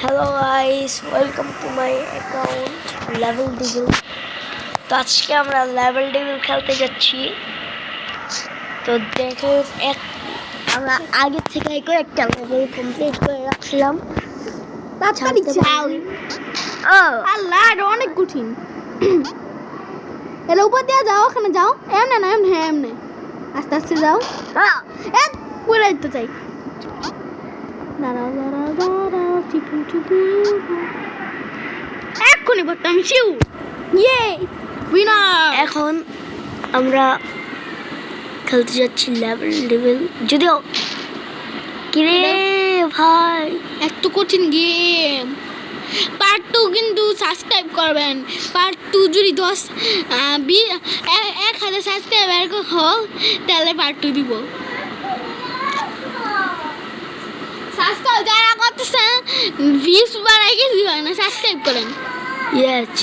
Hello guys, welcome to my account level devil. তো আজকে আমরা লেভেল ডেভিল খেলতে যাচ্ছি। তো দেখো, আমরা আগে থেকে একটা লেভেল কমপ্লিট করে রাখছিলাম। তাড়াতাড়ি যাও। আল্লাহ, এটা অনেক কঠিন। এর উপর দিয়ে যাও, ওখানে যাও। এমনে না, এমনে এমনে আস্তে আস্তে যাও। এক পুরো তো চাই। দাঁড়াও দাঁড়াও দাঁড়াও, চিপু চিপু। এক্ষুনি বলতাম শিউ। ইয়ে উইনার। এখন আমরা খেলতে যাচ্ছি লেভেল ডেভিল। যদিও কিরে ভাই, এত কঠিন গেম। পার্ট 2 কিন্তু সাবস্ক্রাইব করবেন। পার্ট 2 যদি 1000 সাবস্ক্রাইবার হোক তাহলে পার্ট 2 দিব। সাবস্ক্রাইব যারা করতেছেন ভিউজ বাড়াই কিছু হয় না, সাবস্ক্রাইব করেন। ইয়েস।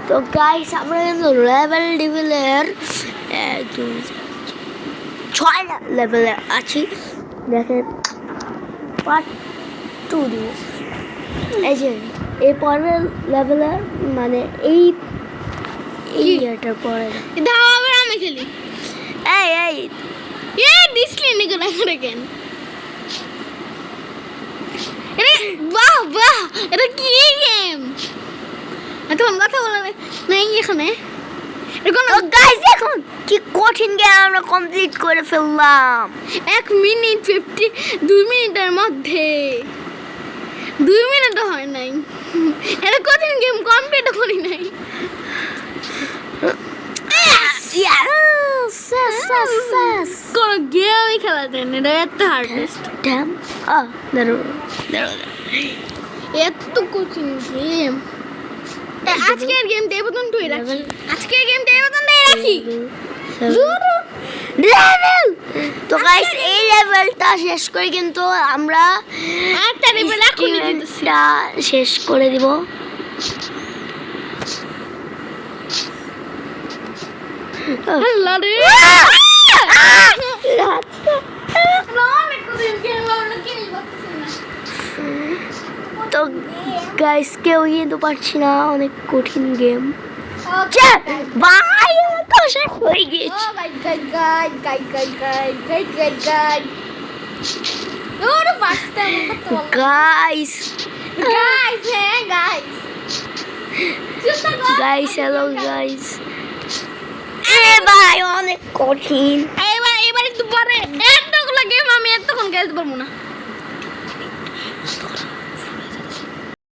তো গাইস, আমরা কিন্তু লেভেল ডেভিলের 6 লেভেলে আছি। দেখেন, পার্ট 2 দিব। এই যে এই পরের লেভেলে, মানে এই ইয়েটার পরে দাও আবার আমি খেলি। এই এই ডিসপ্লে করে রাখেন। বাহ বাহ, এটা কি গেম? এখন কথা বলা নাই এখানে। এখন গাইস, দেখুন কি কঠিন গেম আমরা কমপ্লিট করে ফেললাম। 1 মিনিট 2 মিনিটের মধ্যে। 2 মিনিটও হয় নাই। এটা কঠিন গেম কমপ্লিট করি নাই। কোন গেমই খেলা যায় না, এটা এত হার্ডেস্ট। ড্যাম দাঁড়ো দাঁড়ো, এত কঠিন গেম। আজকের গেমটা এই পর্যন্ত রাখি। আজকের গেমটা এই পর্যন্ত রাখি। লেভেল। তো গাইস, এই লেভেলটা শেষ করে কিন্তু আমরা আরেকটা লেভেল এখনই দিতেছি। শেষ করে দিব। আল্লাহ রে, তো গাইস, কেউ কিন্তু পারছি না, অনেক কঠিন গেম। ভাই তো শেষ হয়ে গেছে। গাইস গাইস হ্যালো গাইস, ভাই অনেক কঠিন। এবার একটু পরে এতগুলো গেম আমি এতক্ষণ খেলতে পারবো না।